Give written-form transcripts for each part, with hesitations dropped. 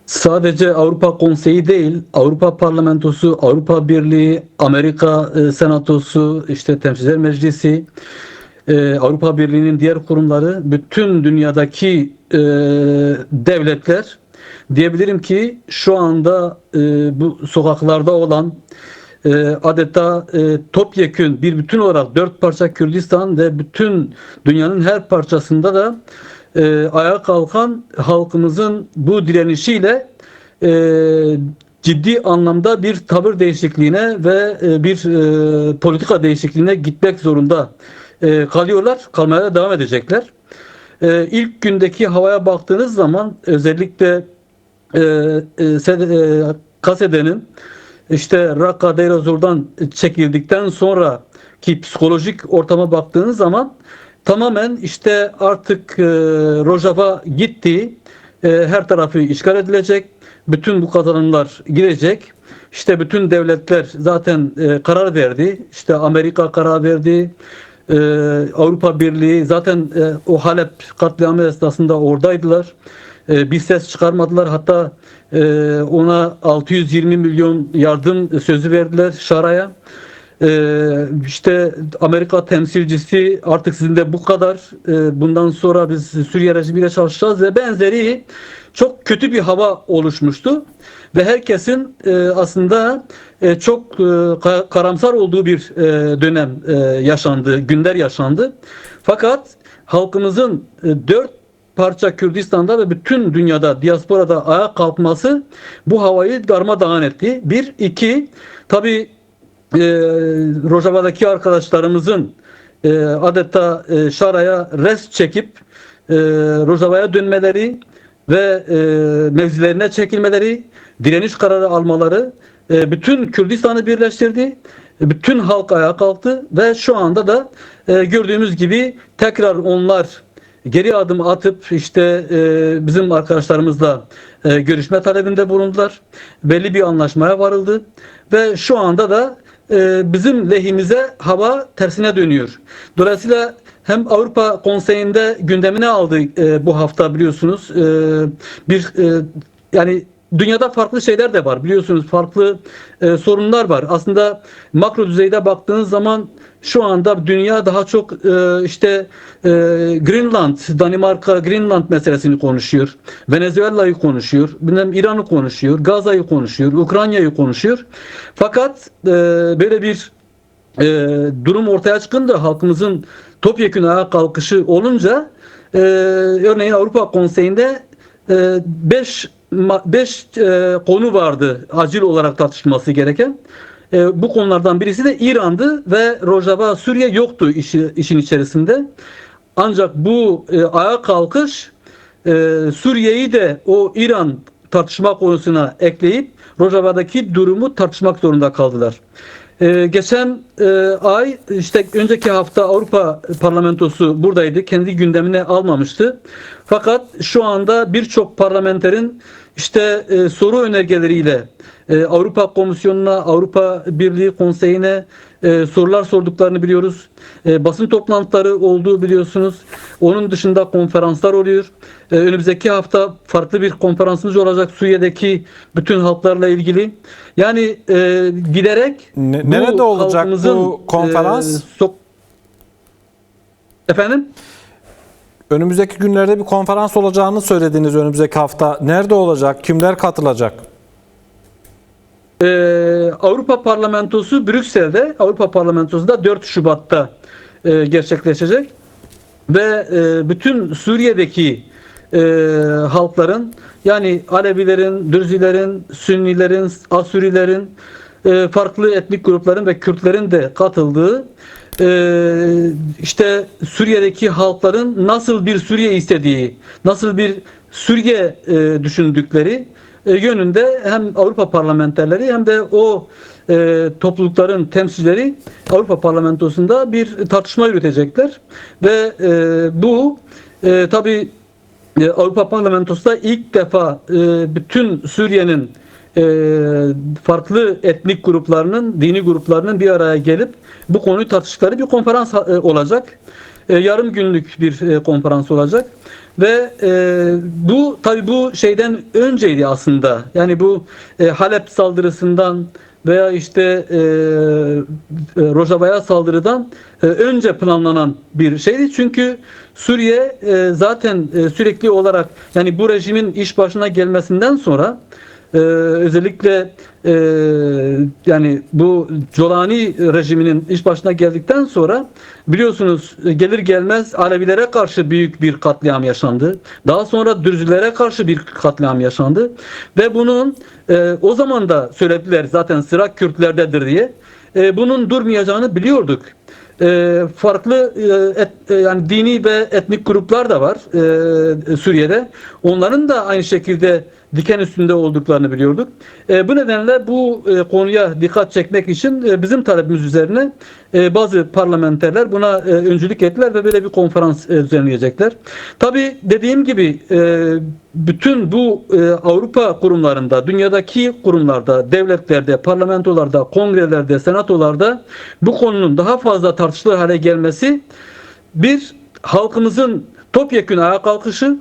Sadece Avrupa Konseyi değil, Avrupa Parlamentosu, Avrupa Birliği, Amerika Senatosu, işte Temsilciler Meclisi, Avrupa Birliği'nin diğer kurumları, bütün dünyadaki devletler diyebilirim ki şu anda bu sokaklarda olan adeta topyekün bir bütün olarak dört parça Kürdistan ve bütün dünyanın her parçasında da ayağa kalkan halkımızın bu direnişiyle e, ciddi anlamda bir tavır değişikliğine ve bir politika değişikliğine gitmek zorunda kalıyorlar, kalmaya devam edecekler. İlk gündeki havaya baktığınız zaman özellikle Kasede'nin işte Raqqa Deir ez-Zor'dan çekildikten sonra ki psikolojik ortama baktığınız zaman tamamen işte artık Rojava gitti, her tarafı işgal edilecek, bütün bu kazanımlar gidecek. İşte bütün devletler zaten karar verdi. İşte Amerika karar verdi. Avrupa Birliği zaten o Halep katliamı esnasında oradaydılar. Bir ses çıkarmadılar. Hatta ona 620 milyon yardım sözü verdiler Şara'ya. İşte Amerika temsilcisi artık sizin de bu kadar, bundan sonra biz Suriye rejimiyle çalışacağız ve benzeri çok kötü bir hava oluşmuştu ve herkesin aslında çok karamsar olduğu bir dönem yaşandı, günler yaşandı. Fakat halkımızın dört parça Kürdistan'da ve bütün dünyada, diasporada ayağa kalkması bu havayı darmadağın etti. Bir, iki, tabii Rojava'daki arkadaşlarımızın adeta Şara'ya res çekip Rojava'ya dönmeleri ve mevzilerine çekilmeleri, direniş kararı almaları bütün Kürdistan'ı birleştirdi. Bütün halk ayağa kalktı ve şu anda da gördüğümüz gibi tekrar onlar geri adım atıp işte bizim arkadaşlarımızla görüşme talebinde bulundular. Belli bir anlaşmaya varıldı ve şu anda da bizim lehimize hava tersine dönüyor. Dolayısıyla hem Avrupa Konseyi'nde gündemine aldı bu hafta biliyorsunuz yani dünyada farklı şeyler de var biliyorsunuz, farklı sorunlar var. Aslında makro düzeyde baktığınız zaman şu anda dünya daha çok Greenland, Danimarka, Greenland meselesini konuşuyor. Venezuela'yı konuşuyor. İran'ı konuşuyor. Gaza'yı konuşuyor. Ukrayna'yı konuşuyor. Fakat böyle bir durum ortaya çıkınca halkımızın topyekün ayağa kalkışı olunca örneğin Avrupa Konseyi'nde 5 konu vardı acil olarak tartışılması gereken. Bu konulardan birisi de İran'dı ve Rojava, Suriye yoktu işin içerisinde. Ancak bu ayağa kalkış Suriye'yi de o İran tartışma konusuna ekleyip Rojava'daki durumu tartışmak zorunda kaldılar. Geçen ay işte önceki hafta Avrupa Parlamentosu buradaydı. Kendi gündemine almamıştı. Fakat şu anda birçok parlamenterin işte soru önergeleriyle Avrupa Komisyonu'na, Avrupa Birliği Konseyi'ne sorular sorduklarını biliyoruz. Basın toplantıları olduğu biliyorsunuz. Onun dışında konferanslar oluyor. Önümüzdeki hafta farklı bir konferansımız olacak Suriye'deki bütün halklarla ilgili. Yani giderek nerede olacak bu konferans? Efendim? Önümüzdeki günlerde bir konferans olacağını söylediniz önümüzdeki hafta. Nerede olacak? Kimler katılacak? Avrupa Parlamentosu Brüksel'de, Avrupa Parlamentosu'nda 4 Şubat'ta gerçekleşecek ve bütün Suriye'deki halkların, yani Alevilerin, Dürzilerin, Sünnilerin, Asurilerin, farklı etnik grupların ve Kürtlerin de katıldığı işte Suriye'deki halkların nasıl bir Suriye istediği, nasıl bir Suriye düşündükleri yönünde hem Avrupa parlamenterleri hem de o toplulukların temsilcileri Avrupa Parlamentosu'nda bir tartışma yürütecekler ve bu tabii Avrupa Parlamentosu'nda ilk defa bütün Suriye'nin farklı etnik gruplarının, dini gruplarının bir araya gelip bu konuyu tartıştıkları bir konferans olacak. Yarım günlük bir konferans olacak. ve bu tabi bu şeyden önceydi aslında. Yani bu Halep saldırısından veya işte Rojava'ya saldırıdan önce planlanan bir şeydi. Çünkü Suriye zaten sürekli olarak, yani bu rejimin iş başına gelmesinden sonra özellikle yani bu Colani rejiminin iş başına geldikten sonra biliyorsunuz gelir gelmez Alevilere karşı büyük bir katliam yaşandı. Daha sonra Dürzülere karşı bir katliam yaşandı ve bunun o zaman da söylediler zaten sıra Kürtlerdedir diye. Bunun durmayacağını biliyorduk. Farklı yani dini ve etnik gruplar da var Suriye'de. Onların da aynı şekilde diken üstünde olduklarını biliyorduk. Bu nedenle bu konuya dikkat çekmek için bizim talebimiz üzerine bazı parlamenterler buna öncülük ettiler ve böyle bir konferans düzenleyecekler. Tabii dediğim gibi bütün bu Avrupa kurumlarında, dünyadaki kurumlarda, devletlerde, parlamentolarda, kongrelerde, senatolarda bu konunun daha fazla tartışılır hale gelmesi, bir halkımızın topyekün ayağa kalkışı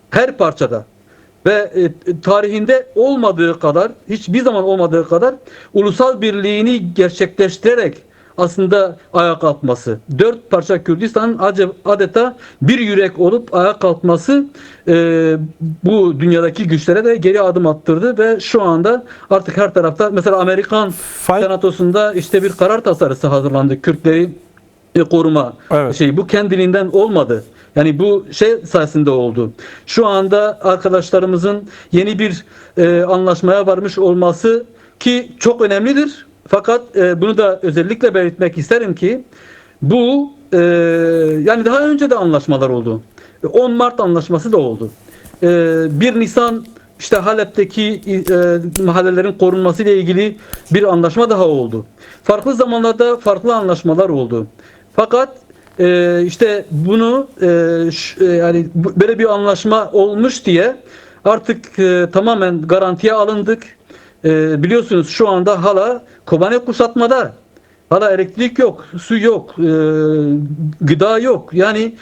her parçada ve tarihinde olmadığı kadar, hiçbir zaman olmadığı kadar ulusal birliğini gerçekleştirerek aslında ayağa kalkması. 4 parça Kürdistan'ın adeta bir yürek olup ayağa kalkması bu dünyadaki güçlere de geri adım attırdı ve şu anda artık her tarafta, mesela Amerikan Senatosu'nda işte bir karar tasarısı hazırlandı. Kürtleri koruma şeyi. Bu kendiliğinden olmadı. Yani bu şey sayesinde oldu. Şu anda arkadaşlarımızın yeni bir anlaşmaya varmış olması ki çok önemlidir. Fakat bunu da özellikle belirtmek isterim ki bu yani daha önce de anlaşmalar oldu. 10 Mart anlaşması da oldu. 1 Nisan işte Halep'teki mahallelerin korunması ile ilgili bir anlaşma daha oldu. Farklı zamanlarda farklı anlaşmalar oldu. Fakat işte bunu yani böyle bir anlaşma olmuş diye artık tamamen garantiye alındık. Biliyorsunuz şu anda hala Kobane kuşatmada. Hala elektrik yok, su yok, gıda yok. Yani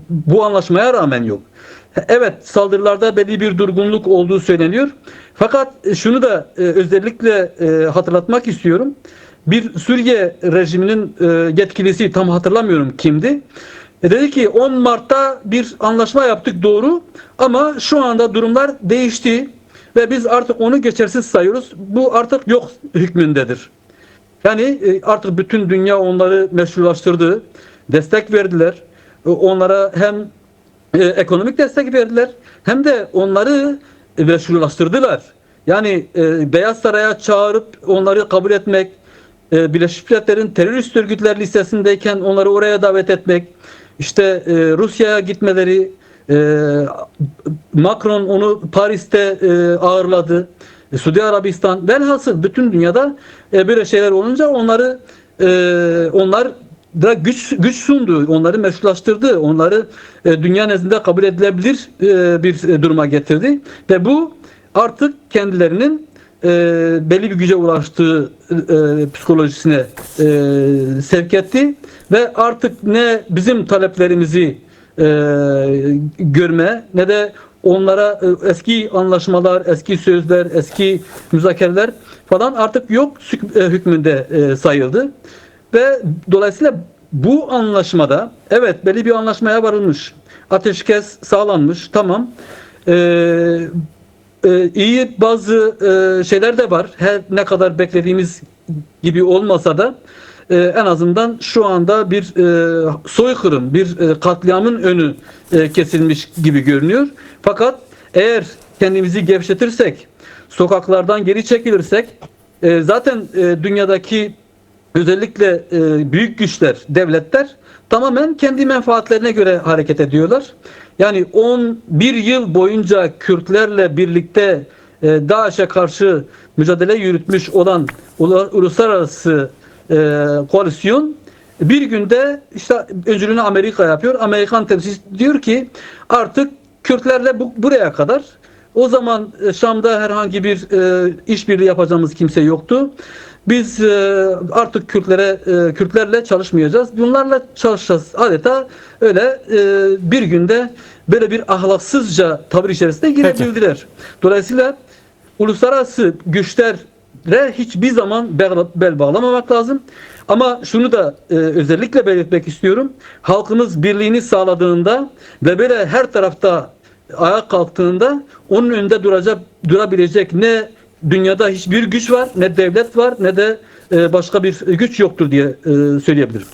bu anlaşmaya rağmen yok. Evet, saldırılarda belli bir durgunluk olduğu söyleniyor. Fakat şunu da özellikle hatırlatmak istiyorum. Bir Suriye rejiminin yetkilisi, tam hatırlamıyorum kimdi, dedi ki 10 Mart'ta bir anlaşma yaptık, doğru, ama şu anda durumlar değişti ve biz artık onu geçersiz sayıyoruz. Bu artık yok hükmündedir. Yani artık bütün dünya onları meşrulaştırdı, destek verdiler. Onlara hem ekonomik destek verdiler hem de onları meşrulaştırdılar. Yani Beyaz Saray'a çağırıp onları kabul etmek, Birleşmiş Milletler'in terörist örgütler listesindeyken onları oraya davet etmek, işte Rusya'ya gitmeleri, Macron onu Paris'te ağırladı, Suudi Arabistan, velhasıl bütün dünyada böyle şeyler olunca onlar da güç sundu, onları meşrulaştırdı, onları dünya nezdinde kabul edilebilir bir duruma getirdi ve bu artık kendilerinin belli bir güce ulaştığı psikolojisine sevk etti ve artık ne bizim taleplerimizi görme ne de onlara eski anlaşmalar, eski sözler, eski müzakereler falan artık yok hükmünde sayıldı ve dolayısıyla bu anlaşmada evet belli bir anlaşmaya varılmış, ateşkes sağlanmış, tamam. İyi bazı şeyler de var. Her ne kadar beklediğimiz gibi olmasa da en azından şu anda bir soykırım, bir katliamın önü kesilmiş gibi görünüyor. Fakat eğer kendimizi gevşetirsek, sokaklardan geri çekilirsek, zaten dünyadaki özellikle büyük güçler, devletler tamamen kendi menfaatlerine göre hareket ediyorlar. Yani 11 yıl boyunca Kürtlerle birlikte DAEŞ'e karşı mücadele yürütmüş olan uluslararası koalisyon bir günde işte öncülüğünü Amerika yapıyor. Amerikan temsilcisi diyor ki artık Kürtlerle buraya kadar. O zaman Şam'da herhangi bir işbirliği yapacağımız kimse yoktu. Biz artık Kürtlerle çalışmayacağız. Bunlarla çalışacağız. Adeta öyle bir günde böyle bir ahlaksızca tavır içerisine girebildiler. Dolayısıyla uluslararası güçlere hiçbir zaman bel bağlamamak lazım. Ama şunu da özellikle belirtmek istiyorum. Halkımız birliğini sağladığında ve böyle her tarafta ayağa kalktığında onun önünde durabilecek ne dünyada hiçbir güç var, ne devlet var, ne de başka bir güç yoktur diye söyleyebilirim.